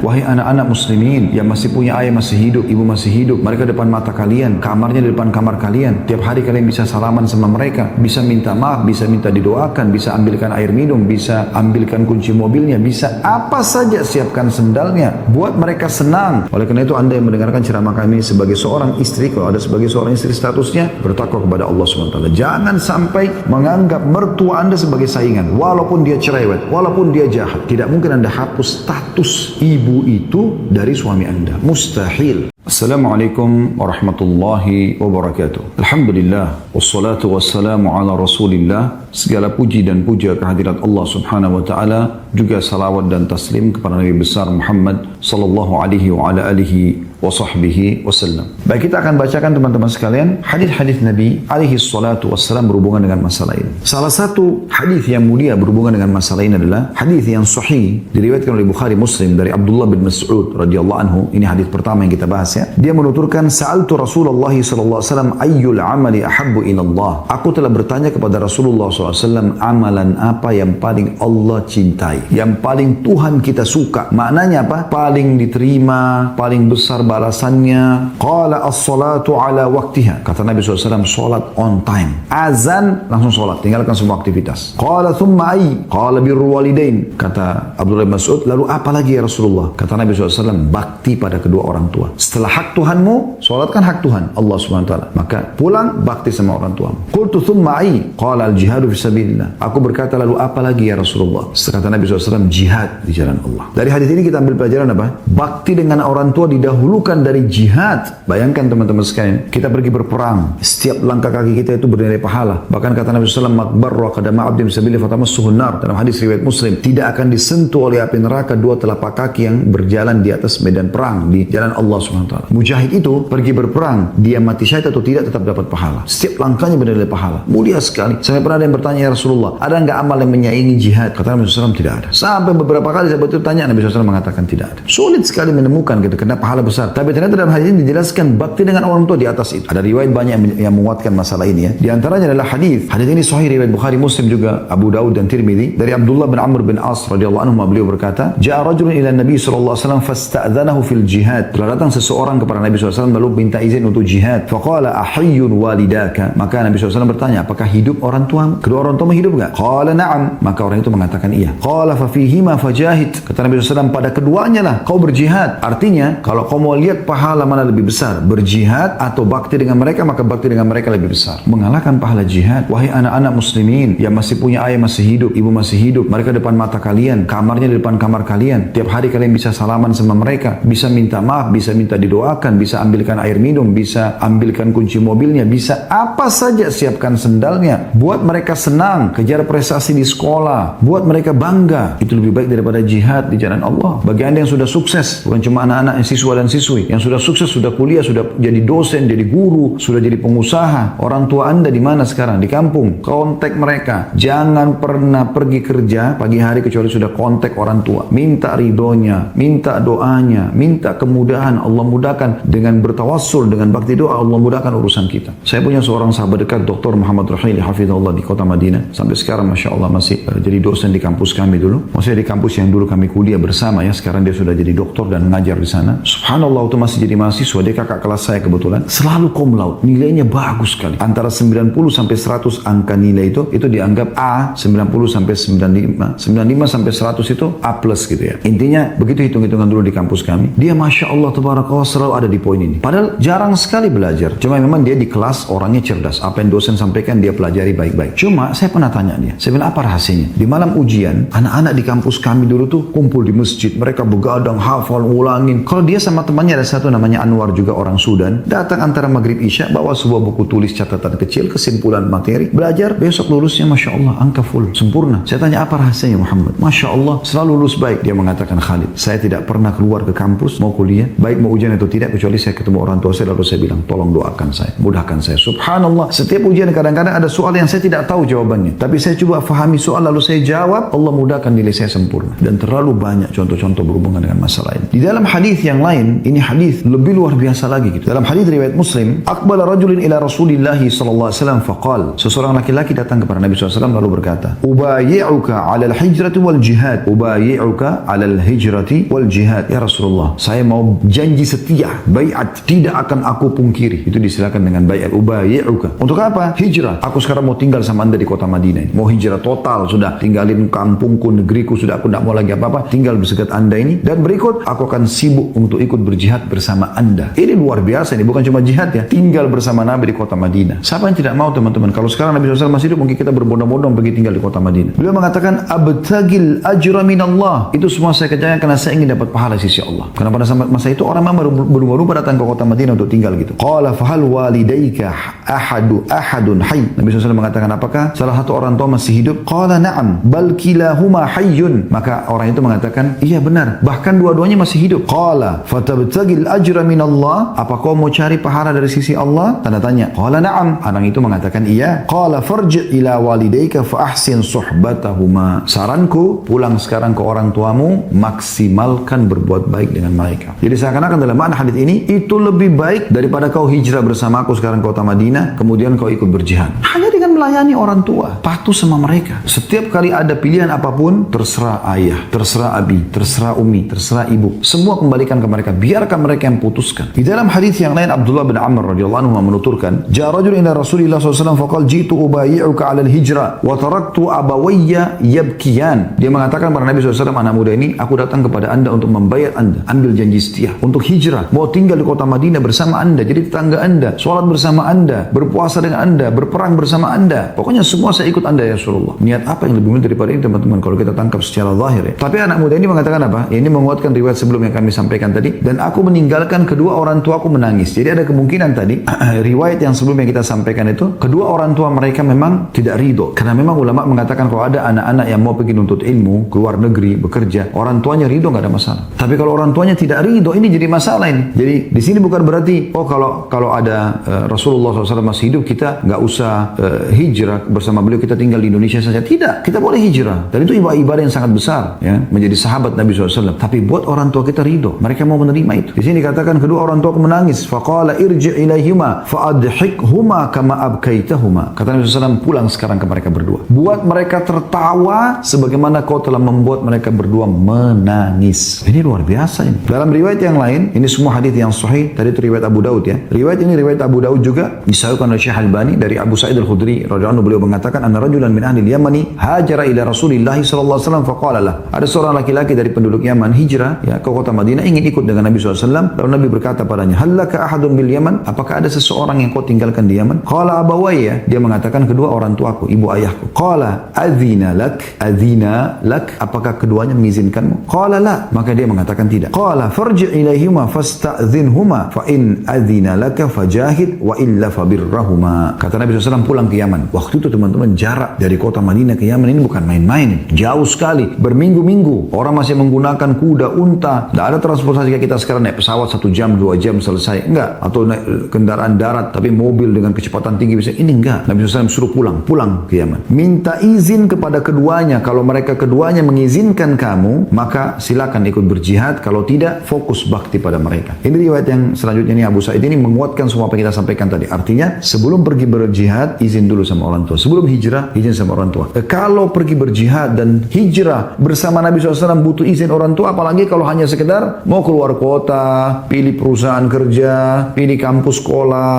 Wahai anak-anak muslimin yang masih punya ayah masih hidup, ibu masih hidup, mereka depan mata kalian, kamarnya di depan kamar kalian. Tiap hari kalian bisa salaman sama mereka, bisa minta maaf, bisa minta didoakan, bisa ambilkan air minum, bisa ambilkan kunci mobilnya, bisa apa saja, siapkan sendalnya, buat mereka senang. Oleh karena itu anda yang mendengarkan ceramah kami sebagai seorang istri, kalau ada sebagai seorang istri statusnya, bertakwa kepada Allah SWT. Jangan sampai menganggap mertua anda sebagai saingan, walaupun dia cerewet, walaupun dia jahat. Tidak mungkin anda hapus status ibu itu dari suami anda, mustahil. Assalamualaikum warahmatullahi wabarakatuh. Alhamdulillah, wassalatu wassalamu ala rasulillah. Segala puji dan puja kehadirat Allah subhanahu wa ta'ala, juga salawat dan taslim kepada Nabi besar Muhammad sallallahu alaihi wa ala alihi wa sahbihi wasallam. Baik, kita akan bacakan teman-teman sekalian hadis-hadis Nabi alaihi salatu wassalam berhubungan dengan masalah ini. Salah satu hadis yang mulia berhubungan dengan masalah ini adalah hadis yang sahih diriwayatkan oleh Bukhari Muslim dari Abdullah bin Mas'ud radhiyallahu anhu. Ini hadis pertama yang kita bahas ya. Dia menuturkan, sa'altu Rasulullah sallallahu alaihi wasallam ayyul amali ahabbu ila Allah. Aku telah bertanya kepada Rasulullah SAW, amalan apa yang paling Allah cintai, yang paling Tuhan kita suka. Maknanya apa? Paling diterima, paling besar balasannya. Qala as-salatu ala waktiha. Kata Nabi SAW, salat on time. Azan, langsung salat, tinggalkan semua aktivitas. Qala thumma ay. Qala birru walidain. Kata Abdullah bin Mas'ud, lalu apa lagi ya Rasulullah? Kata Nabi SAW, bakti pada kedua orang tua. Setelah hak Tuhanmu, salat kan hak Tuhan Allah SWT. Maka pulang, bakti sama orang tuamu. Qultu thumma ay. Qala al-jihadu fisabilillah. Aku berkata, lalu apa lagi ya Rasulullah? Kata Nabi SAW, jihad di jalan Allah. Dari hadis ini kita ambil pelajaran apa? Bakti dengan orang tua didahulukan dari jihad. Bayangkan teman-teman sekalian, kita pergi berperang, setiap langkah kaki kita itu bernilai pahala. Bahkan kata Nabi SAW, makbarra qadama abdi fisabilillah fatamassuhun nar. Dalam hadis riwayat Muslim, tidak akan disentuh oleh api neraka dua telapak kaki yang berjalan di atas medan perang di jalan Allah SWT. Mujahid itu pergi berperang, dia mati syahid atau tidak tetap dapat pahala. Setiap langkahnya bernilai pahala. Mulia sekali. Sampai pernah ada yang bertanya, ya Rasulullah, ada enggak amal yang menyaingi jihad? Kata Nabi SAW, tidak ada. Sampai beberapa kali sahabat itu tanya, Nabi SAW mengatakan tidak ada. Sulit sekali menemukan gitu, karena pahala besar. Tapi ternyata dalam hadis ini dijelaskan bakti dengan orang tua di atas itu. Ada riwayat banyak yang menguatkan masalah ini ya. Di antaranya adalah hadis ini sahih riwayat Bukhari Muslim juga Abu Daud dan Tirmidzi dari Abdullah bin Amr bin As radhiyallahu anhu, beliau berkata, ja'a rajulun ila Nabi sallallahu alaihi wasallam fasta'dzanahu fil jihad. Telah datang seseorang kepada Nabi SAW lalu minta izin untuk jihad. Faqala ahayyun walidaka. Maka Nabi SAW bertanya, apakah hidup orang tuamu? Kedua orang tuamu hidup enggak? Qala na'am. Maka orang itu mengatakan iya. Qala fa fihima fajahid. Kata Nabi SAW, pada keduanya lah kau berjihad. Artinya, kalau kau mau lihat pahala mana lebih besar, berjihad atau bakti dengan mereka, maka bakti dengan mereka lebih besar. Mengalahkan pahala jihad. Wahai anak-anak muslimin yang masih punya ayah masih hidup, ibu masih hidup, mereka depan mata kalian, kamarnya di depan kamar kalian. Tiap hari kalian bisa salaman sama mereka, bisa minta maaf, bisa minta didoakan, bisa ambilkan air minum, bisa ambilkan kunci mobilnya, bisa apa saja, siapkan sendalnya, buat mereka senang, kejar prestasi di sekolah, buat mereka bangga. Itu lebih baik daripada jihad di jalan Allah. Bagi anda yang sudah sukses, bukan cuma anak-anak siswa dan siswi, yang sudah sukses, sudah kuliah, sudah jadi dosen, jadi guru, sudah jadi pengusaha, orang tua anda di mana sekarang? Di kampung. Kontak mereka. Jangan pernah pergi kerja pagi hari kecuali sudah kontak orang tua. Minta ridhonya, minta doanya, minta kemudahan. Allah mudahkan dengan bertawassul, dengan bakti doa, Allah mudahkan urusan kita. Saya punya seorang sahabat dekat, Dr. Muhammad Rahili hafizahullah di kota Madinah. Sampai sekarang Masya Allah masih jadi dosen di kampus kami dulu. Maksudnya di kampus yang dulu kami kuliah bersama ya. Sekarang dia sudah jadi doktor dan mengajar di sana. Subhanallah, itu masih jadi mahasiswa. Dia kakak kelas saya kebetulan. Selalu cum laude. Nilainya bagus sekali. Antara 90 sampai 100 angka nilai itu dianggap A, 90 sampai 95. 95 sampai 100 itu A plus gitu ya. Intinya begitu hitung-hitungan dulu di kampus kami. Dia Masya Allah tabarakallah selalu ada di poin ini. Padahal jarang sekali belajar. Cuma memang dia di kelas orangnya cerdas. Apa yang dosen sampaikan dia pelajari baik-baik. Cuma saya pernah tanya dia. Saya bilang, apa rahasianya? Di malam ujian, anak-anak di kampus kami dulu tuh kumpul di masjid. Mereka begadang, hafal, ulangin. Kalau dia sama temannya ada satu namanya Anwar juga orang Sudan. Datang antara maghrib isya, bawa sebuah buku tulis catatan kecil, kesimpulan materi. Belajar, besok lulusnya Masya Allah, angka full, sempurna. Saya tanya, apa rahasianya Muhammad? Masya Allah, selalu lulus baik. Dia mengatakan, Khalid, saya tidak pernah keluar ke kampus, mau kuliah, baik mau ujian atau tidak, kecuali saya ketemu orang tua saya, lalu saya bilang, tolong doakan saya, mudahkan saya. Subhanallah, setiap ujian kadang-kadang ada soal yang saya tidak tahu jawabannya. Tapi saya coba fahami soal, lalu saya jawab, Allah mudahkan nilai saya sempurna. Dan terlalu banyak contoh-contoh berhubungan dengan masalah ini. Di dalam hadis yang lain, ini hadis lebih luar biasa lagi gitu. Dalam hadis riwayat Muslim, aqbala rajulun ila Rasulillah sallallahu alaihi wasallam faqal, seseorang laki-laki datang kepada Nabi SAW lalu berkata, ubayi'uka 'alal hijrati wal jihad, ubayi'uka 'alal hijrati wal jihad. Ya Rasulullah, saya mau janji setia, baiat, tidak akan aku pungkiri. Itu disilakan dengan baiat, ubayi'uka. Untuk apa? Hijrah. Aku sekarang mau tinggal sama Anda di kota Madinah. Mau hijrah total, sudah tinggalin kampungku, negeriku, sudah aku tidak mau lagi apa-apa, tinggal bersekat Anda ini. Dan berikut, aku akan sibuk untuk ikut berjihad bersama Anda. Ini luar biasa, ini bukan cuma jihad ya, tinggal bersama Nabi di kota Madinah. Siapa yang tidak mau teman-teman? Kalau sekarang Nabi SAW masih hidup, mungkin kita berbondong-bondong pergi tinggal di kota Madinah. Beliau mengatakan, abtagil ajra minallah. Itu semua saya kerjakan karena saya ingin dapat pahala sisi Allah. Karena pada masa itu orang memang berubah-ubah datang ke kota Madinah untuk tinggal gitu. Qala fahal walidaika ahadun hayy. Nabi SAW mengatakan, apakah salah satu orang tua masih hidup? Qala na'am bal kilahuma hayyun. Maka orang itu mengatakan, iya benar, bahkan dua-duanya masih hidup. Qala fatabtagil ajra minallah. Apa kau mau cari pahala dari sisi Allah? Tanda tanya. Qala na'am. Orang itu mengatakan iya. Qala farji' ila walidayka fa ahsin suhbatahuma. Saranku, pulang sekarang ke orang tuamu, maksimalkan berbuat baik dengan mereka. Jadi seakan-akan dalam makna hadis ini, itu lebih baik daripada kau hijrah bersama aku sekarang ke kota Madinah, kemudian kau ikut berjihad. Hanya dengan melayani orang tua, patuh sama mereka. Setiap kali ada pilihan apapun, terserah ayah, terserah abi, terserah umi, terserah ibu, semua kembalikan ke mereka, biarkan mereka yang putuskan. Di dalam hadis yang lain, Abdullah bin Amr radhiyallahu anhu menuturkan, ja'a rajul ila Rasulillah SAW faqal jitu ubayi'uka 'ala al-hijrah wa taraktu abawayya yabkiyan. Dia mengatakan kepada Nabi SAW, anak muda ini, aku datang kepada Anda untuk membayar Anda, ambil janji setia untuk hijrah, mau tinggal di kota Madinah bersama Anda, jadi tetangga Anda, sholat bersama Anda, berpuasa dengan Anda, berperang bersama Anda. Pokoknya semua saya ikut Anda ya Rasulullah. Niat apa yang lebih mulia daripada ini teman-teman kalau kita tangkap secara zahir ya. Tapi anak muda ini mengatakan apa? Ini menguatkan riwayat sebelum yang kami sampaikan tadi. Dan aku meninggalkan kedua orang tuaku menangis. Jadi ada kemungkinan tadi riwayat yang sebelum yang kita sampaikan itu, kedua orang tua mereka memang tidak ridho. Karena memang ulama mengatakan kalau ada anak-anak yang mau pergi nuntut ilmu, keluar negeri, bekerja, orang tuanya ridho nggak ada masalah. Tapi kalau orang tuanya tidak ridho, ini jadi masalah ini. Jadi di sini bukan berarti kalau ada Rasulullah SAW masih hidup, kita nggak usah hijrah bersama beliau, kita tinggal di Indonesia saja. Tidak, kita boleh hijrah. Dan itu ibadah yang sangat besar, ya, menjadi sahabat Nabi SAW. Tapi buat orang tua kita ridho, mereka mau menerima itu. Di sini dikatakan kedua orang tua menangis. Faqala irji' ilaihima fa'adhikhuma kama abkaitahuma. Kata Nabi SAW, pulang sekarang ke mereka berdua. Buat mereka tertawa sebagaimana kau telah membuat mereka berdua menangis. Ini luar biasa ini. Dalam riwayat yang lain, ini semua hadis yang sahih. Tadi itu riwayat Abu Daud ya. Riwayat ini riwayat Abu Daud juga disahihkan oleh Syekh Albani dari Abu Sa'id Al-Khudri radhiyallahu anhu. Beliau mengatakan, anna rajulan min ahli al-Yamani hajara ila Rasulillah sallallahu alaihi wasallam faqala lah. Ada seorang laki-laki dari penduduk Yaman hijrah ya ke kota Madinah, ingin ikut dengan Nabi SAW. Lalu Nabi berkata padanya, hallaka ahadun bil Yaman? Apakah ada seseorang yang kau tinggalkan di Yaman? Qala abawayya. Dia mengatakan kedua orang tuaku, ibu ayahku. Qala adzina lak. Apakah keduanya mengizinkanmu? Qala la. Maka dia mengatakan tidak. Qala farji' ilaihima fasta'dhinhuma fa in adzina laka fajahid wa illa fabirrahuma. Kata Nabi SAW, pulang ke Yaman. Waktu itu teman-teman, jarak dari kota Madinah ke Yaman ini bukan main-main, jauh sekali, berminggu-minggu. Orang masih menggunakan kuda, unta. Tidak ada transportasi kayak kita sekarang naik pesawat 1 jam 2 jam selesai, enggak. Atau naik kendaraan darat tapi mobil dengan kecepatan tinggi bisa, ini enggak. Nabi SAW suruh pulang ke Yaman. Minta izin kepada keduanya. Kalau mereka keduanya mengizinkan kamu, maka silakan ikut berjihad. Kalau tidak, fokus bakti pada mereka. Ini riwayat yang selanjutnya ini, Abu Sa'id ini menguatkan semua apa yang kita sampaikan tadi. Artinya sebelum pergi berjihad, izin dulu sama orang tua. Sebelum hijrah, izin sama orang tua. Kalau pergi berjihad dan hijrah bersama Nabi SAW butuh izin orang tua, apalagi kalau hanya sekedar mau keluar kota, pilih perusahaan kerja, pilih kampus sekolah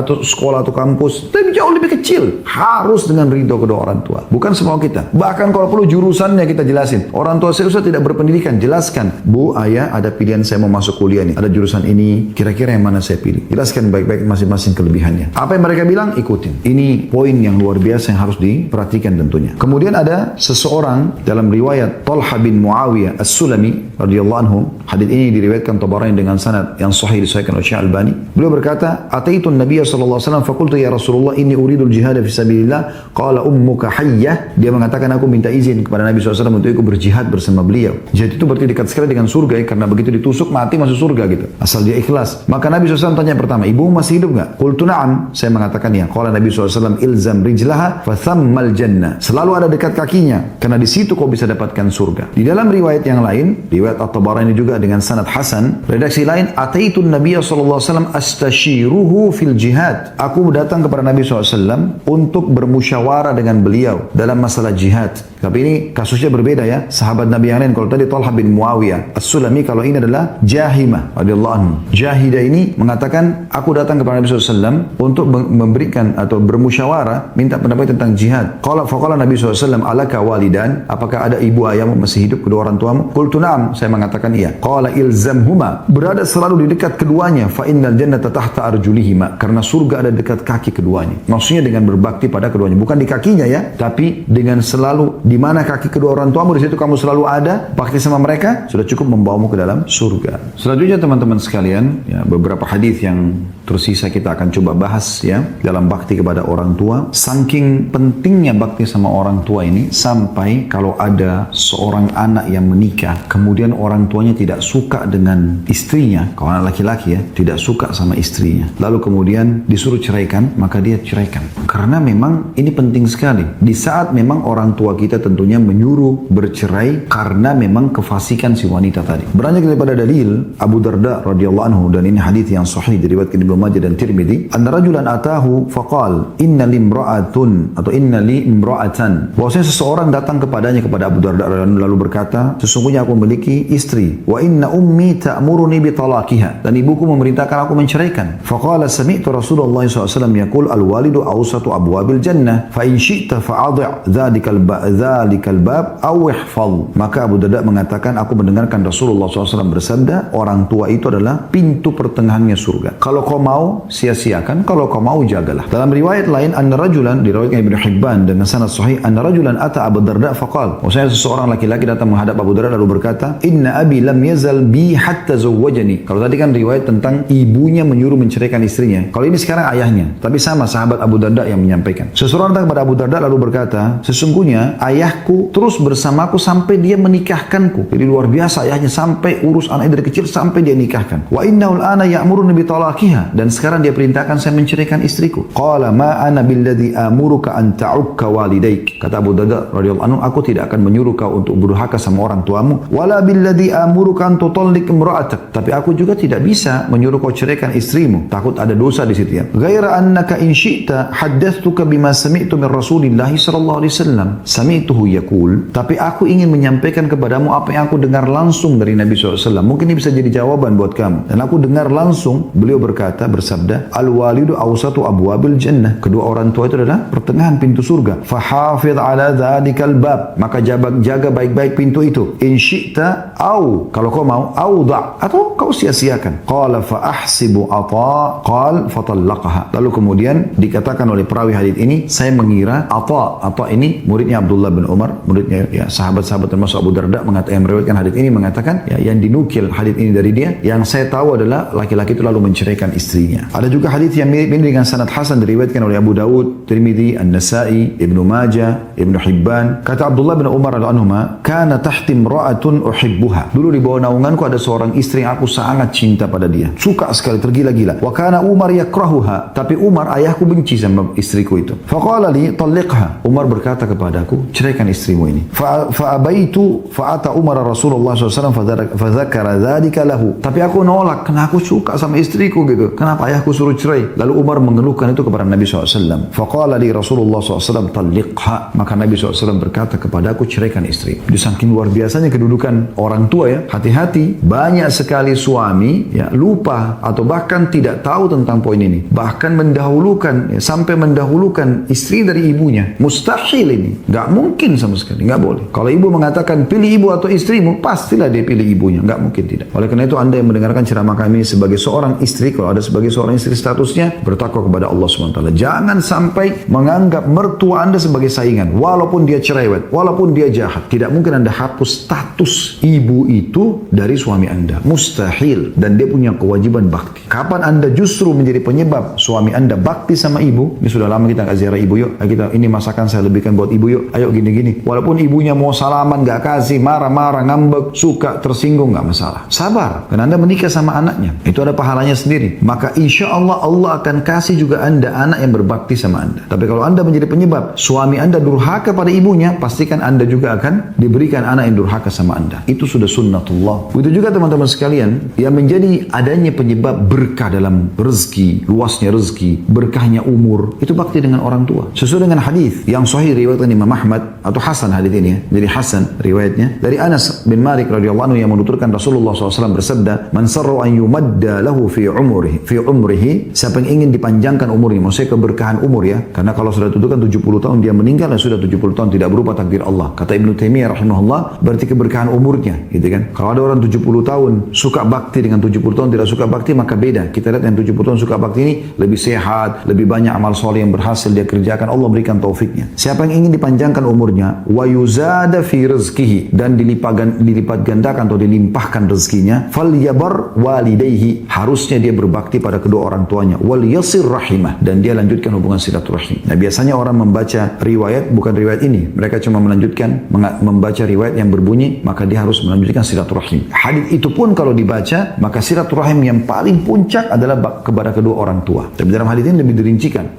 atau kampus, tapi jauh lebih kecil. Harus dengan ridho kedua orang tua. Bukan semua kita. Bahkan kalau perlu jurusannya kita jelasin. Orang tua saya Ustaz tidak berpendidikan, jelaskan. Bu, ayah, ada pilihan saya mau masuk kuliah nih. Ada jurusan ini, kira-kira yang mana saya pilih. Jelaskan baik-baik masing-masing kelebihannya. Apa yang mereka bilang, ikutin. Ini poin yang luar biasa yang harus diperhatikan tentunya. Kemudian ada seseorang dalam riwayat Talha bin Muawiyah As-Sulami radhiyallahu anhu. Hadis ini diriwayatkan Tabarani dengan sanad yang sahih disahihkan oleh Syekh Albani. Beliau berkata, "Ataitun Nabiy sallallahu alaihi wasallam faqultu ya Rasulullah inni uridul jihad fi sabilillah." Qala ummuka hayyah. Dia mengatakan aku minta izin kepada Nabi SAW untuk ikut berjihad bersama beliau. Jihad itu berarti dekat sekali dengan surga ya, karena begitu ditusuk mati masuk surga gitu. Asal dia ikhlas. Maka Nabi SAW tanya pertama, ibu masih hidup enggak? Qultu na'am. Saya mengatakan ya. Qala Nabi SAW, ilzam rijlaha fathammal jannah. Selalu ada dekat kakinya, karena di situ kau bisa dapatkan surga. Di dalam riwayat yang lain, riwayat At-Tabarani juga dengan sanad hasan, redaksi lain, ataitun Nabiya sallallahu alaihi wasallam astashiruhu fil jihad. Aku datang kepada Nabi SAW untuk bermusyawarah dengan beliau dalam masalah jihad. Tapi ini kasusnya berbeda ya. Sahabat Nabi yang lain, kalau tadi Talha bin Muawiyah As-Sulami, kalau ini adalah Jahimah radhiyallahu anhu. Jahidah ini mengatakan, aku datang kepada Nabi SAW untuk memberikan atau bermusyawarah, minta pendapat tentang jihad. Faqala Nabi SAW, alaka walidan, apakah ada ibu ayahmu masih hidup, kedua orang tuamu? Qultu na'am, saya mengatakan iya. Qala ilzamhuma, berada selalu di dekat keduanya, fa innal jannata tahta arjulihima, karena surga ada dekat kaki keduanya. Maksudnya dengan berbakti pada keduanya, bukan di kakinya ya, tapi dengan selalu di mana kaki kedua orang tuamu, di situ kamu selalu ada, bakti sama mereka, sudah cukup membawamu ke dalam surga. Selanjutnya teman-teman sekalian, ya, beberapa hadis yang tersisa kita akan coba bahas ya dalam bakti kepada orang tua. Saking pentingnya bakti sama orang tua ini, sampai kalau ada seorang anak yang menikah, kemudian orang tuanya tidak suka dengan istrinya, kalau anak laki-laki ya, tidak suka sama istrinya, lalu kemudian disuruh ceraikan, maka dia ceraikan. Karena memang ini penting sekali. Di saat memang orang tua kita tentunya menyuruh bercerai karena memang kefasikan si wanita tadi. Beranjak daripada dalil Abu Darda radhiyallahu anhu, dan ini hadis yang sahih diriwayatkan Ibnu Majah dan Tirmidzi, anna rajulan atahu faqal inna limra'atun atau inna li imra'atan. Bahwasanya seseorang datang kepadanya, kepada Abu Darda lalu berkata, sesungguhnya aku memiliki istri, wa inna ummi ta'muruni bi talaqiha, dan ibuku memerintahkan aku menceraikan. Faqala sami'tu Rasulullah SAW yaqul al-walidu awsatu abwabil jannah fa in syi'ta fa'adhi' dzalikal bab aw ihfaz. Maka Abu Darda mengatakan, aku mendengarkan Rasulullah SAW bersabda, orang tua itu adalah pintu pertengahannya surga. Kalau kau mau sia-siakan, kalau kau mau jagalah. Dalam riwayat lain, anna rajulan, diriwayatkan Ibnu Hibban dengan sanad sahih, anna rajulan ata Abu Darda faqal, maksudnya seseorang laki-laki datang menghadap Abu Darda lalu berkata, inna abi lam yazal bi hatta zawwajani. Kalau tadi kan riwayat tentang ibunya menyuruh menceraikan istrinya, kalau ini sekarang ayahnya, tapi sama sahabat Abu Darda yang menyampaikan. Seseorang datang kepada Abu Darda lalu berkata, sesungguhnya ayahku terus bersamaku sampai dia menikahkanku. Jadi luar biasa ayahnya, sampai urus anaknya dari kecil sampai dia nikahkan. Wa innahul ana ya'muruni bi talaqiha, dan sekarang dia perintahkan saya menceraikan istriku. Qala ma ana billadhi amuruka an ta'ukka walidaik. Kata Abu Darda radhiyallahu anhu, aku tidak akan menyuruh kau untuk berdurhaka sama orang tuamu. Wala billadhi amuruka an tutalliq imra'atak. Tapi aku juga tidak bisa menyuruh kau ceraikan istrimu. Takut ada dosa di situ ya. Ghaira annaka in syi'ta haddathtuka bima sami'tu min Rasulillah sallallahu alaihi wasallam. Sami'tuhu yaqul. Tapi aku ingin menyampaikan kepadamu apa yang aku dengar langsung dari Nabi SAW. Mungkin ini bisa jadi jawaban buat kamu. Dan aku dengar langsung beliau berkata, bersabda, al-walidu awsatu abwabil jannah. Kedua orang tua itu adalah pertengahan pintu surga. Fahafidh ala dhalikal bab. Maka jaga baik-baik pintu itu. In syi'ta au, kalau kau mau, au da', atau kau sia-siakan. Qala fa ahsibu ata, qal fatallaqaha. Lalu kemudian dikatakan oleh perawi hadis ini, saya mengira Ata ini muridnya Abdullah bin Umar, muridnya ya sahabat-sahabat termasuk Abu Darda, yang meriwayatkan hadis ini mengatakan, ya, yang dinukil hadis ini dari dia, yang saya tahu adalah laki-laki itu lalu menceraikan istrinya. Ada juga hadis yang mirip ini dengan sanad hasan diriwayatkan oleh Abu Dawud, Tirmidzi, An-Nasa'i, Ibnu Majah, Ibnu Hibban. Kata Abdullah bin Umar radhiyallahu anhuma, kana tahti imra'atun uhibbuha. Dulu di bawah naunganku ada seorang istri yang aku sangat cinta pada dia, suka sekali, tergila-gila. Wa kana Umar yakrahuha, tapi Umar ayahku benci sama istriku itu. Faqala li talliqha. Umar berkata kepadaku, ceraikan istrimu ini. Fa'abaitu fa'ata Umar Rasulullah SAW fadzakara dzalika lahu. Tapi aku nolak, karena aku suka sama istriku gitu. Kenapa ayahku suruh cerai? Lalu Umar mengeluhkan itu kepada Nabi SAW. Faqala li Rasulullah SAW talliqha. Maka Nabi SAW berkata kepadaku, ceraikan istri. Jadi saking luar biasanya kedudukan orang tua ya. Hati-hati, banyak sekali suami ya lupa atau bahkan tidak tahu tentang poin ini. Bahkan mendahulukan ya, sampai mendahulukan istri dari ibunya. Mustahil ini. Gak mungkin sama sekali. Gak boleh. Kalau ibu mengatakan pilih ibu atau istrimu, pastilah dia pilih ibunya. Gak mungkin tidak. Oleh karena itu Anda yang mendengarkan ceramah kami sebagai seorang istri, kalau ada sebagai seorang istri statusnya, bertakwa kepada Allah SWT. Jangan sampai menganggap mertua Anda sebagai saingan. Walaupun dia cerewet, walaupun dia jahat. Tidak mungkin Anda hapus status ibu itu dari suami Anda. Mustahil. Dan dia punya kewajiban bakti. Kapan Anda justru menjadi penyebab suami Anda bakti sama ibu? Ini sudah lama kita gak ziarah ibu, yuk. Kita ini masakan saya lebihkan buat ibu, yuk. Ayo gini-gini. Walaupun ibunya mau salaman gak kasih, marah-marah, ngambek, suka, tersinggung, gak masalah. Sabar. Karena Anda menikah sama anaknya. Itu ada pahalanya sendiri. Maka insya Allah Allah akan kasih juga Anda anak yang berbakti sama sama Anda. Tapi kalau Anda menjadi penyebab suami Anda durhaka pada ibunya, pastikan Anda juga akan diberikan anak yang durhaka sama Anda. Itu sudah sunnatullah. Begitu juga teman-teman sekalian, yang menjadi adanya penyebab berkah dalam rezeki, luasnya rezeki, berkahnya umur, itu bakti dengan orang tua. Sesuai dengan hadis yang sahih riwayat Imam Ahmad atau Hasan hadis ini ya. Jadi Hasan riwayatnya dari Anas bin Malik radhiyallahu anhu yang menuturkan Rasulullah SAW bersabda, "Man sarra an yumadda lahu fi umrihi, siapa yang ingin dipanjangkan umurnya, maksudnya keberkahan umur ya. Karena kalau sudah tentukan 70 tahun dia meninggal dan sudah 70 tahun tidak berubah takdir Allah. Kata Ibnu Taimiyah rahimahullah, berarti keberkahan umurnya, gitu kan. Kalau ada orang 70 tahun suka bakti dengan 70 tahun tidak suka bakti, maka beda. Kita lihat yang 70 tahun suka bakti ini lebih sehat, lebih banyak amal soleh yang berhasil dia kerjakan, Allah berikan taufiknya. Siapa yang ingin dipanjangkan umurnya, wa yuzada fi rizqihi, dan dilipat gandakan atau dilimpahkan rezekinya, falyabar walidayhi, harusnya dia berbakti pada kedua orang tuanya, wal yasir rahimah, dan dia lanjutkan hubungan silaturahim. Nah, biasanya orang membaca riwayat bukan riwayat ini, mereka cuma melanjutkan membaca riwayat yang berbunyi maka dia harus melanjutkan silaturahim. Hadis itu pun kalau dibaca, maka silaturahim yang paling puncak adalah kepada kedua orang tua. Tapi dalam hadis ini lebih dirincikan,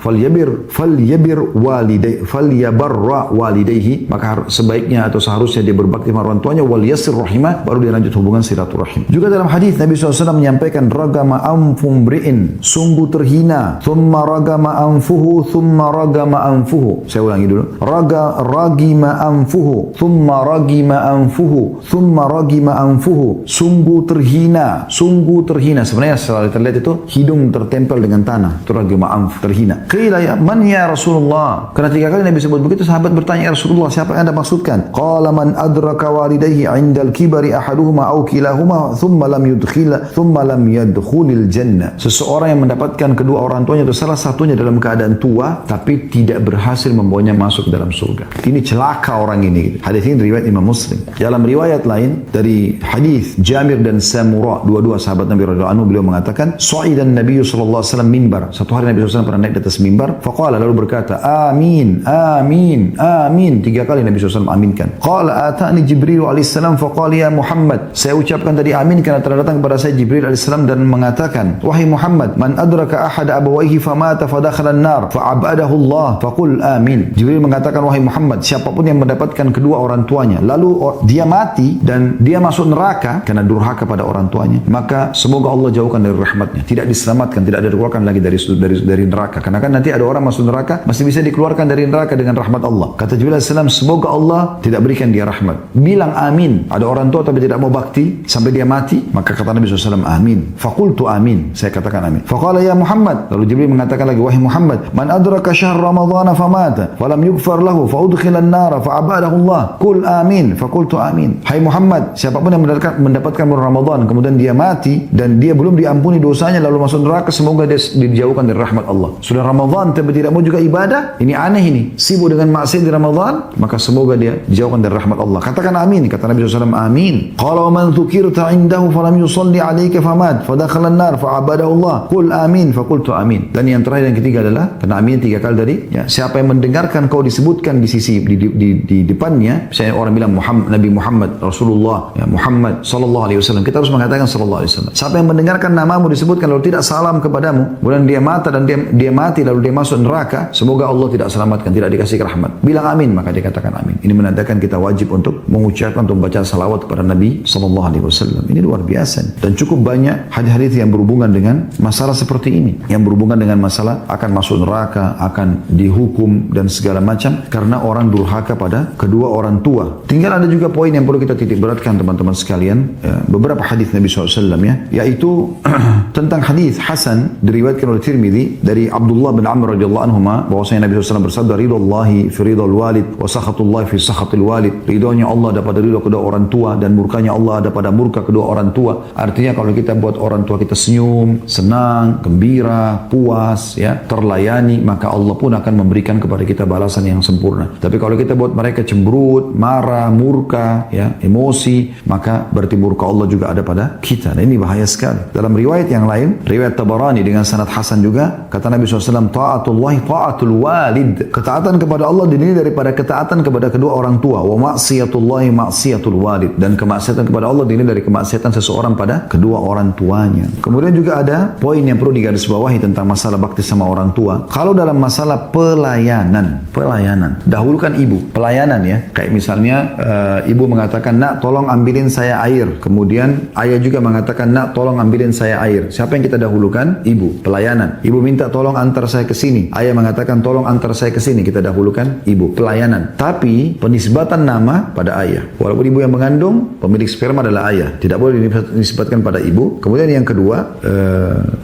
falyabarra walidayhi, maka sebaiknya atau seharusnya dia berbakti pada orang tuanya, wal yasir rahimah, baru dia lanjut hubungan silaturahim. Juga dalam hadis Nabi SAW menyampaikan, ragama anfum mri'in, sungguh terhina, thumma ragama anfuhu, thumma ragama anfuhu. Saya ulangi dulu. Ragima anfuhu, thumma ragima anfuhu, thumma ragima anfuhu. Sungguh terhina, sungguh terhina. Sebenarnya setelah terlihat itu hidung tertempel dengan tanah. Itu ragima anf, terhina. Qila ya man ya Rasulullah. Karena 3 kali Nabi sebut begitu, sahabat bertanya, ya Rasulullah, siapa yang Anda maksudkan? Qala man adraka walidayhi 'indal kibari ahaduhuma aw kilahuma thumma lam yadkhulil jannah. Seseorang yang mendapatkan kedua orang tuanya atau salah satunya dalam keadaan tua tapi tidak berhasil membawanya masuk dalam surga. Ini celaka orang ini. Hadis ini riwayat Imam Muslim. Dalam riwayat lain dari hadis Jamir dan Samura, dua-dua sahabat Nabi radhiyallahu anhu, beliau mengatakan, "Sa'idan Nabi sallallahu alaihi wasallam mimbar." Satu hari Nabi sallallahu alaihi wasallam pernah naik di atas mimbar, faqala, lalu berkata, "Amin, amin, amin." 3 kali Nabi sallallahu alaihi wasallam aminkan. Qala atani Jibril alaihissalam faqala ya Muhammad. Saya ucapkan tadi amin karena telah datang kepada saya Jibril alaihissalam dan mengatakan, wahai Muhammad, man adraka ahada abawaihi famata fadakhala an-nar fa'abadahu Allah faqul amin. Jibril mengatakan, wahai Muhammad, siapapun yang mendapatkan kedua orang tuanya lalu dia mati dan dia masuk neraka karena durhaka pada orang tuanya, maka semoga Allah jauhkan dari rahmatnya, tidak diselamatkan, tidak dikeluarkan lagi dari neraka. Karena kan nanti ada orang masuk neraka masih bisa dikeluarkan dari neraka dengan rahmat Allah. Kata Jibril alaihissalam, semoga Allah tidak berikan dia rahmat. Bilang amin. Ada orang tua tapi tidak mau bakti sampai dia mati, maka kata Nabi SAW, amin. Faqultu amin. Saya katakan amin. Faqala ya Muhammad. Lalu Jibril mengatakan lagi, wahai Muhammad, man adraka syahr Ramadhan famata falam yughfar lahu faudkhilan nara fa'abadahu Allah. Qul amin. Faqultu amin. Hai Muhammad, siapapun yang mendapatkan bulan Ramadan kemudian dia mati dan dia belum diampuni dosanya lalu masuk neraka, semoga dia dijauhkan dari rahmat Allah. Sudah Ramadan tapi tidak mau juga ibadah. Ini aneh ini. Sibuk dengan maksiat di Ramadan, maka semoga dia dijauhkan dari rahmat Allah. Katakan amin. Kata Nabi SAW, amin. Qala man dzukirta indahu falam yusalli alayka famat fadakhala an-nar fa'abadahu Allah. Qul amin. Faqultu amin. Dan yang terakhir yang ketiga adalah, karena amin 3 kali tadi, ya, siapa yang mendengarkan kau disebutkan di sisi di depannya, misalnya orang bilang Nabi Muhammad, Rasulullah, ya, Muhammad sallallahu alaihi wasallam, kita harus mengatakan sallallahu alaihi wasallam. Siapa yang mendengarkan namamu disebutkan lalu tidak salam kepadamu, kemudian dia mati lalu dia masuk neraka, semoga Allah tidak selamatkan, tidak dikasih rahmat. Bilang amin, maka dia katakan amin. Ini menandakan kita wajib untuk mengucapkan, untuk membaca salawat kepada Nabi sallallahu alaihi wasallam. Ini luar biasa. Dan cukup banyak hadis-hadis yang berhubungan dengan masalah seperti ini, yang berhubungan dengan masalah akan masuk neraka, akan dihukum dan segala macam karena orang durhaka pada kedua orang tua. Tinggal ada juga poin yang perlu kita titik beratkan teman-teman sekalian, ya, beberapa hadis Nabi SAW, ya, yaitu tentang hadis Hasan diriwayatkan oleh Tirmidzi dari Abdullah bin Amr radhiyallahu anhuma, bahwasanya Nabi SAW bersabda, ridallahi fi ridal walid wa sakhatullahi fi sakhatil walid. Ridhonya Allah ada pada ridho kedua orang tua dan murkanya Allah ada pada murka kedua orang tua. Artinya kalau kita buat orang tua kita senyum, senang, gembira, puas, ya, terlayani, maka Allah pun akan memberikan kepada kita balasan yang sempurna. Tapi kalau kita buat mereka cemberut, marah, murka, ya, emosi, maka berarti murka Allah juga ada pada kita. Dan ini bahaya sekali. Dalam riwayat yang lain, riwayat Tabarani dengan sanad hasan juga, kata Nabi SAW, ta'atullahi ta'atul walid. Ketaatan kepada Allah dinilai daripada ketaatan kepada kedua orang tua. Wa ma'siyatullahi ma'siyatul walid. Dan kemaksiatan kepada Allah dinilai dari kemaksiatan seseorang pada kedua orang tuanya. Kemudian juga ada poin yang perlu digarisbawahi tentang masalah bakti sama orang tua. Kalau dalam masalah pelayanan, dahulukan ibu, pelayanan ya. Kayak misalnya ibu mengatakan, nak tolong ambilin saya air. Kemudian ayah juga mengatakan, nak tolong ambilin saya air. Siapa yang kita dahulukan? Ibu, pelayanan. Ibu minta tolong antar saya ke sini. Ayah mengatakan tolong antar saya ke sini. Kita dahulukan ibu, pelayanan. Tapi penisbatan nama pada ayah. Walaupun ibu yang mengandung, pemilik sperma adalah ayah. Tidak boleh dinisbatkan pada ibu. Kemudian yang kedua,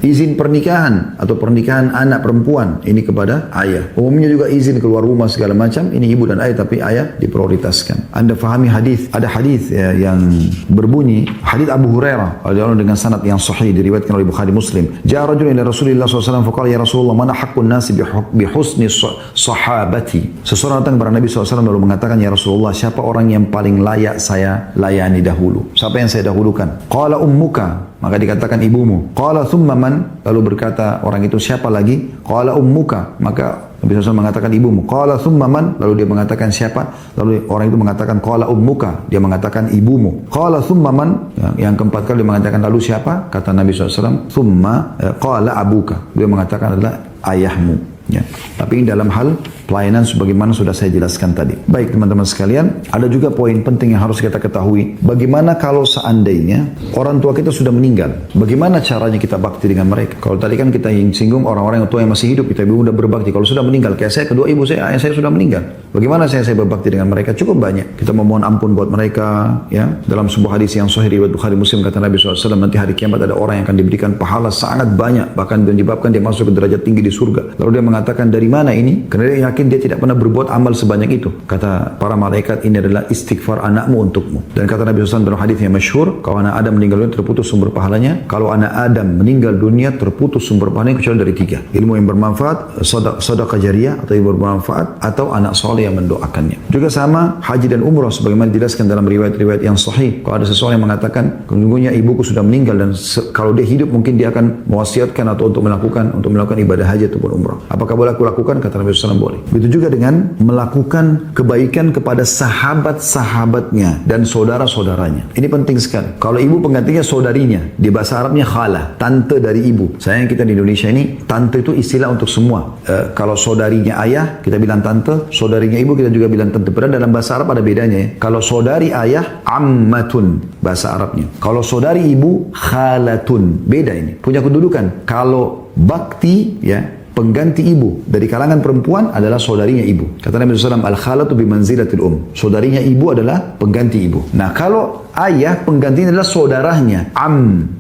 izin pernikahan atau pernikahan anak perempuan ini kepada ayah. Umumnya juga izin keluar rumah segala macam, ini ibu dan ayah, tapi ayah diprioritaskan. Anda fahami hadis? Ada hadis ya, yang berbunyi, hadis Abu Hurairah dengan sanad yang sahih diriwayatkan oleh Bukhari Muslim. Ja'a rajulun ila Rasulillah SAW faqala ya Rasulullah mana haqqun nasi bi husni sahabati. Seseorang datang kepada Nabi SAW lalu mengatakan, ya Rasulullah, siapa orang yang paling layak saya layani dahulu? Siapa yang saya dahulukan? Qala ummuka, maka dikatakan ibumu. Qala thumma man, lalu berkata orang itu, siapa lagi? Qala ummuka, maka Nabi SAW mengatakan ibumu. Qala thumma man, lalu dia mengatakan siapa? Lalu orang itu mengatakan qala ummuka, dia mengatakan ibumu. Qala thumma man, yang keempat kali dia mengatakan lalu siapa? Kata Nabi SAW, thumma qala abuka, dia mengatakan adalah ayahmu. Ya. Tapi dalam hal pelayanan sebagaimana sudah saya jelaskan tadi. Baik teman-teman sekalian, ada juga poin penting yang harus kita ketahui. Bagaimana kalau seandainya orang tua kita sudah meninggal? Bagaimana caranya kita bakti dengan mereka? Kalau tadi kan kita singgung orang-orang tua yang masih hidup, kita sudah berbakti. Kalau sudah meninggal, kayak saya, kedua ibu saya, ayah saya sudah meninggal. Bagaimana saya berbakti dengan mereka? Cukup banyak. Kita memohon ampun buat mereka. Ya, dalam sebuah hadis yang sahih riwayat Bukhari Muslim kata Nabi SAW, nanti hari kiamat ada orang yang akan diberikan pahala sangat banyak, bahkan menyebabkan dia masuk ke derajat tinggi di surga. Lalu dia mengatakan, dari mana ini? Karena dia yakin dia tidak pernah berbuat amal sebanyak itu. Kata para malaikat, ini adalah istighfar anakmu untukmu. Dan kata Nabi SAW dalam hadis yang masyhur, kalau anak Adam meninggal dunia terputus sumber pahalanya. Kalau anak Adam meninggal dunia terputus sumber pahalanya kecuali dari tiga. Ilmu yang bermanfaat, sedekah jariyah atau yang bermanfaat, atau anak soleh yang mendoakannya. Juga sama haji dan umrah sebagaimana dijelaskan dalam riwayat-riwayat yang sahih. Kalau ada seseorang yang mengatakan, sesungguhnya ibuku sudah meninggal dan kalau dia hidup mungkin dia akan mewasiatkan atau untuk melakukan ibadah haji ataupun umrah. Apakah boleh aku lakukan? Kata Nabi SAW boleh. Begitu juga dengan melakukan kebaikan kepada sahabat-sahabatnya dan saudara-saudaranya. Ini penting sekali. Kalau ibu penggantinya saudarinya, di bahasa Arabnya khala, tante dari ibu. Sayang kita di Indonesia ini, tante itu istilah untuk semua. Kalau saudarinya ayah, kita bilang tante, saudarinya ibu, kita juga bilang tante. Padahal dalam bahasa Arab ada bedanya ya. Kalau saudari ayah, ammatun, bahasa Arabnya. Kalau saudari ibu, khalatun. Beda ini. Punya kedudukan. Kalau bakti, ya, pengganti ibu dari kalangan perempuan adalah saudarinya ibu. Kata Nabi SAW, al-khalatu bimanzilatil Saudarinya ibu adalah pengganti ibu. Nah, kalau ayah penggantinya adalah saudaranya,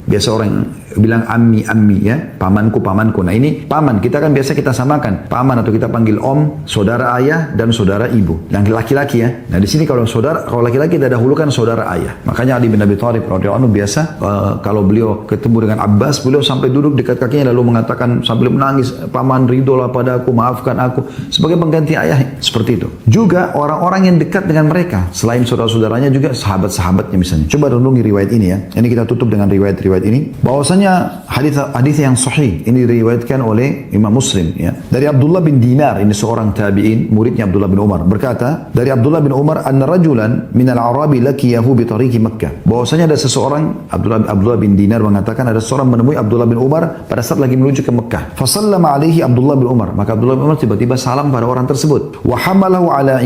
biasa orang bilang ammi ya, pamanku. Nah ini paman, kita kan biasa kita samakan paman atau kita panggil om, saudara ayah dan saudara ibu. Yang laki-laki ya. Nah di sini kalau laki-laki kita dahulukan saudara ayah. Makanya Ali bin Abi Thalib radhiyallahu anhu biasa kalau beliau ketemu dengan Abbas, beliau sampai duduk dekat kakinya lalu mengatakan sambil menangis, paman ridholah padaku, maafkan aku, sebagai pengganti ayah. Seperti itu. Juga orang-orang yang dekat dengan mereka selain saudara-saudaranya juga sahabat-sahabatnya misalnya. Coba renungi riwayat ini ya. Ini kita tutup dengan riwayat-riwayat ini. Bahwasanya hadis yang sahih ini diriwayatkan oleh Imam Muslim ya. Dari Abdullah bin Dinar, ini seorang tabi'in, muridnya Abdullah bin Umar, berkata dari Abdullah bin Umar, anna rajulan minal Arabi lakiyahu bi tariqi Makkah. Bahwasanya ada seseorang, Abdullah bin Dinar mengatakan ada seorang menemui Abdullah bin Umar pada saat lagi menuju ke Makkah. Fa sallama alaihi Abdullah bin Umar, maka Abdullah bin Umar tiba-tiba salam pada orang tersebut. Wa hamalahu ala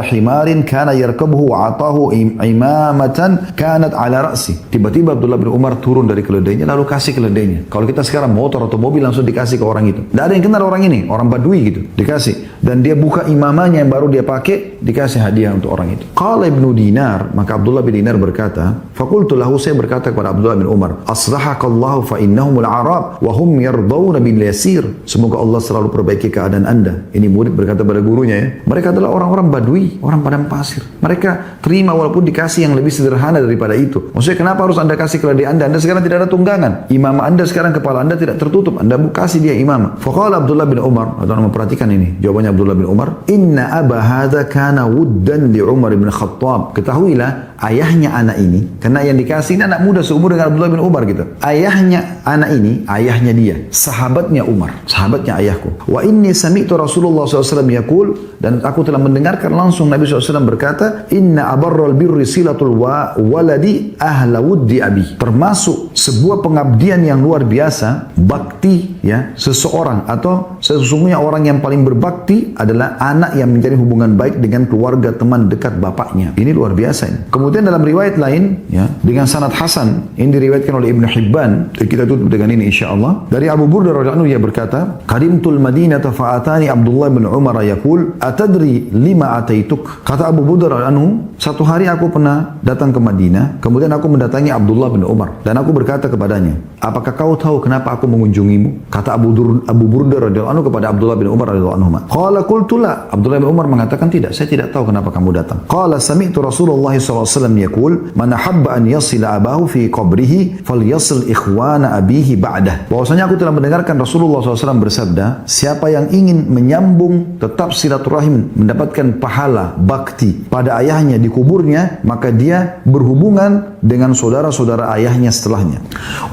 himarin kana yarkabuhu wa atahu imamatan kanat ala ra'si. Tiba-tiba Abdullah bin Umar turun dari keledainya lalu kasih keledainya. Kalau kita sekarang motor atau mobil langsung dikasih ke orang itu. Tidak ada yang kenal orang ini, orang Badui gitu. Dikasih. Dan dia buka imamanya yang baru dia pakai, dikasih hadiah untuk orang itu. Qala Ibnu Dinar, maka Abdullah bin Dinar berkata, faqultu lahu, saya berkata kepada Abdullah bin Umar, aslahakallahu fa innahumul Arab wa hum yardawna bil yasir. Semoga Allah selalu perbaiki keadaan Anda. Ini murid berkata pada gurunya ya. Mereka adalah orang-orang Badui, orang padang pasir. Mereka terima walaupun dikasih yang lebih sederhana daripada itu. Maksudnya kenapa harus Anda kasih keledai Anda? Anda sekarang tidak ada tunggangan. Imam Anda sekarang kepala Anda tidak tertutup. Anda kasih dia imam. Faqala Abdullah bin Umar, atau memperhatikan ini. Jawabannya Abdullah bin Umar, inna aba hadza kana wuddan li Umar bin Khattab. Ketahuilah ayahnya anak ini, karena yang dikasih ini anak muda seumur dengan Abdullah bin Umar gitu. Ayahnya anak ini, ayahnya dia, sahabatnya Umar, sahabatnya ayahku. Wa inni sami'tu Rasulullah SAW yaqul, dan aku telah mendengarkan langsung Nabi SAW berkata, inna abarral birri silatul waladi ahla wuddi abi. Termasuk sebuah pengabdian bagian yang luar biasa, bakti ya seseorang, atau sesungguhnya orang yang paling berbakti adalah anak yang menjadi hubungan baik dengan keluarga teman dekat bapaknya. Ini luar biasa ini. Kemudian dalam riwayat lain ya dengan sanad hasan, ini diriwayatkan oleh Ibnu Hibban. Kita tutup dengan ini insyaallah. Dari Abu Burdah radhiyallahu anhu, ia berkata, "Qadimtul Madinata fa'atani Abdullah bin Umar yaqul, atadri lima ataituk?" Kata Abu Burdah radhiyallahu anhu, satu hari aku pernah datang ke Madinah, kemudian aku mendatangi Abdullah bin Umar dan aku berkata kepadanya, "Apakah kau tahu kenapa aku mengunjungimu?" Kata Abu Burdah radhiyallahu anhu kepada Abdullah bin Umar radhiyallahu anhu. Qala qultu la. Abdullah bin Umar mengatakan, tidak, saya tidak tahu kenapa kamu datang. Qala sami'tu Rasulullah sallallahu alaihi wasallam yaqul, "Man ahabba an yasila abahu fi qabrihi falyasil ikhwana abihi ba'dah." Bahwasanya aku telah mendengarkan Rasulullah SAW bersabda, siapa yang ingin menyambung tetap silaturahim, mendapatkan pahala bakti pada ayahnya di kuburnya, maka dia berhubungan dengan saudara-saudara ayahnya setelahnya.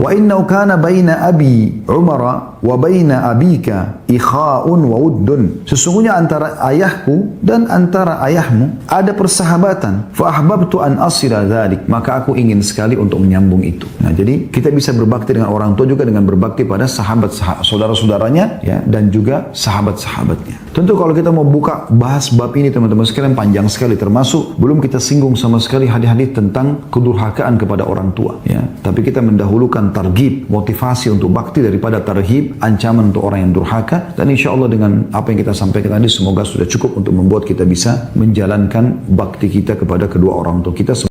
Wa innahu kana baina abi Umar wa baina abika ikhaun wa uddun. Sesungguhnya antara ayahku dan antara ayahmu ada persahabatan. Fa ahbabtu an asila dzalik. Maka aku ingin sekali untuk menyambung itu. Nah, jadi kita bisa berbakti dengan orang tua juga dengan berbakti pada saudara-saudaranya ya, dan juga sahabat-sahabatnya. Tentu kalau kita mau buka bahas bab ini teman-teman sekalian panjang sekali, termasuk belum kita singgung sama sekali hadis-hadis tentang kedurhakaan kepada orang tua ya. Tapi kita mendahulukan targhib, motivasi untuk bakti daripada tarhib, ancaman untuk orang yang durhaka. Dan insya Allah dengan apa yang kita sampaikan tadi semoga sudah cukup untuk membuat kita bisa menjalankan bakti kita kepada kedua orang tua kita.